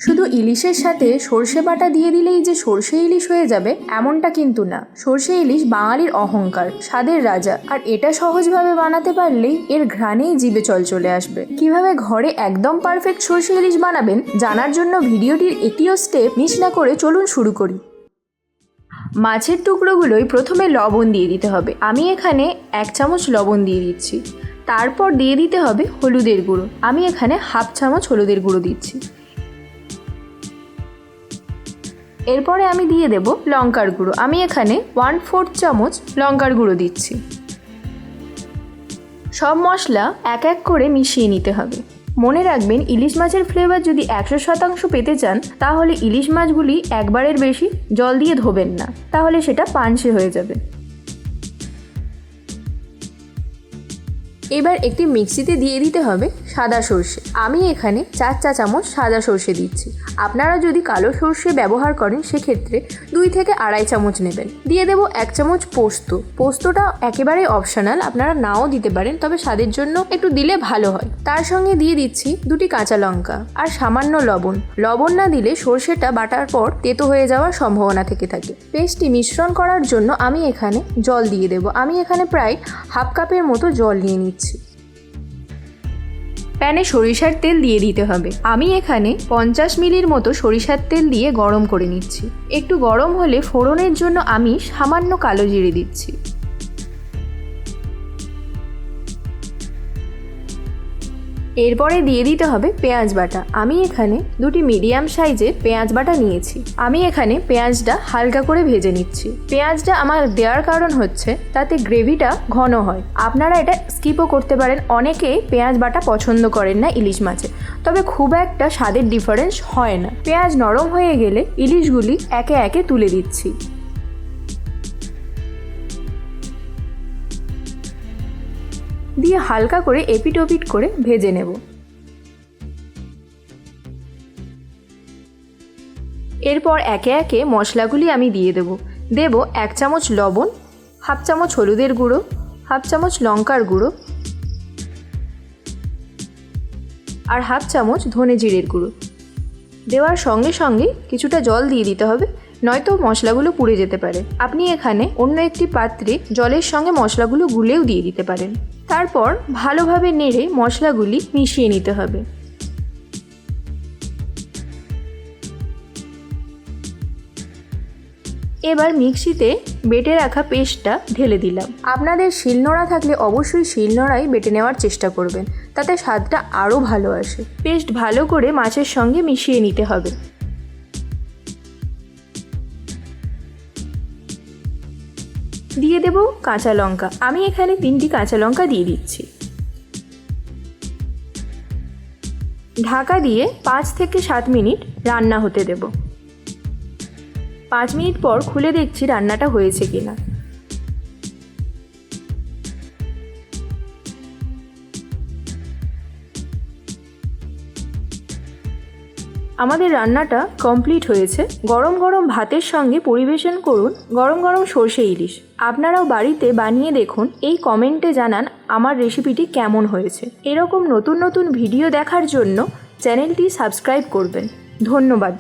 শুধু ইলিশের সাথে সর্ষে বাটা দিয়ে দিলেই যে সর্ষে ইলিশ হয়ে যাবে এমনটা কিন্তু না। সর্ষে ইলিশ বাঙালির অহংকার, স্বাদের রাজা, আর এটা সহজভাবে বানাতে পারলেই এর ঘ্রাণেই জিভে জল চলে আসবে। কিভাবে ঘরে একদম পারফেক্ট সর্ষে ইলিশ বানাবেন জানার জন্য ভিডিওটির একটিও স্টেপ মিস না করে চলুন শুরু করি। মাছের টুকরোগুলোই প্রথমে লবণ দিয়ে দিতে হবে। আমি এখানে 1 চামচ লবণ দিয়ে দিচ্ছি। তারপর দিয়ে দিতে হবে হলুদের গুঁড়ো। আমি এখানে 1/2 চামচ হলুদের গুঁড়ো দিচ্ছি। এরপরে আমি দিয়ে দেব লঙ্কার গুঁড়ো। আমি এখানে 1/4 চামচ লঙ্কার গুঁড়ো দিচ্ছি। সব মশলা এক এক করে মিশিয়ে নিতে হবে। মনে রাখবেন, ইলিশ মাছের ফ্লেভার যদি 100% পেতে চান তাহলে ইলিশ মাছগুলি একবারের বেশি জল দিয়ে ধোবেন না, তাহলে সেটা পানসে হয়ে যাবে। এবার একটি মিক্সিতে দিয়ে দিতে হবে সাদা সর্ষে। আমি এখানে 4 চা চামচ সাদা সর্ষে দিচ্ছি। আপনারা যদি কালো সর্ষে ব্যবহার করেন সেক্ষেত্রে 2 থেকে 2.5 চামচ নেবেন। দিয়ে দেব 1 চামচ পোস্ত। পোস্তটা একেবারে অপশনাল, আপনারা নাও দিতে পারেন, তবে স্বাদের জন্য একটু দিলে ভালো হয়। তার সঙ্গে দিয়ে দিচ্ছি 2টি কাঁচা লঙ্কা আর সামান্য লবণ। লবণ না দিলে সর্ষেটা বাটার পর তেতো হয়ে যাওয়ার সম্ভাবনা থেকে থাকে। পেস্টটি মিশ্রণ করার জন্য আমি এখানে জল দিয়ে দেব। আমি এখানে প্রায় 1/2 কাপের মতো জল নিয়ে নিচ্ছি। প্যানে সরিষার তেল দিয়ে দিতে হবে। আমি এখানে 50 মিলির মতো সরিষার তেল দিয়ে গরম করে নিচ্ছি। একটু গরম হলে ফোড়নের জন্য আমি সামান্য কালো জিরে দিচ্ছি। এরপরে দিয়ে দিতে হবে পেঁয়াজ বাটা। আমি এখানে 2টি মিডিয়াম সাইজের পেঁয়াজ বাটা নিয়েছি। আমি এখানে পেঁয়াজটা হালকা করে ভেজে নিচ্ছি। পেঁয়াজটা আমার দেওয়ার কারণ হচ্ছে তাতে গ্রেভিটা ঘন হয়। আপনারা এটা স্কিপও করতে পারেন। অনেকে পেঁয়াজ বাটা পছন্দ করেন না ইলিশ মাছে, তবে খুব একটা স্বাদের ডিফারেন্স হয় না। পেঁয়াজ নরম হয়ে গেলে ইলিশগুলি একে একে তুলে দিচ্ছি। দিয়ে হালকা করে এপিট ওপিট করে ভেজে নেব। এরপর একে একে মশলাগুলি আমি দিয়ে দেব 1 চামচ লবণ, 1/2 চামচ হলুদের গুঁড়ো, 1/2 চামচ লঙ্কার গুঁড়ো আর 1/2 চামচ ধনে জিরের গুঁড়ো। দেওয়ার সঙ্গে সঙ্গে কিছুটা জল দিয়ে দিতে হবে, নয়তো মশলাগুলো পুড়ে যেতে পারে। আপনি এখানে অন্য একটি পাত্রে জলের সঙ্গে মশলাগুলো গুলেও দিয়ে দিতে পারেন। তারপর ভালোভাবে নেড়ে মশলাগুলি মিশিয়ে নিতে হবে। এবার মিক্সিতে বেটে রাখা পেস্টটা ঢেলে দিলাম। আপনাদের শিলনোড়া থাকলে অবশ্যই শিলনোড়াই বেটে নেওয়ার চেষ্টা করবেন, তাতে স্বাদটা আরও ভালো আসে। পেস্ট ভালো করে মাছের সঙ্গে মিশিয়ে নিতে হবে। দিয়ে দেব কাঁচা লঙ্কা। আমি এখানে 3টি কাঁচা লঙ্কা দিয়ে দিচ্ছি। ঢাকা দিয়ে 5 থেকে 7 মিনিট রান্না হতে দেব। 5 মিনিট পর খুলে দেখছি রান্নাটা হয়েছে কিনা। আমাদের রান্নাটা কমপ্লিট হয়েছে। গরম গরম ভাতের সঙ্গে পরিবেশন করুন গরম গরম সর্ষে ইলিশ। আপনারাও বাড়িতে বানিয়ে দেখুন, এই কমেন্টে জানান আমার রেসিপিটি কেমন হয়েছে। এরকম নতুন নতুন ভিডিও দেখার জন্য চ্যানেলটি সাবস্ক্রাইব করবেন। ধন্যবাদ।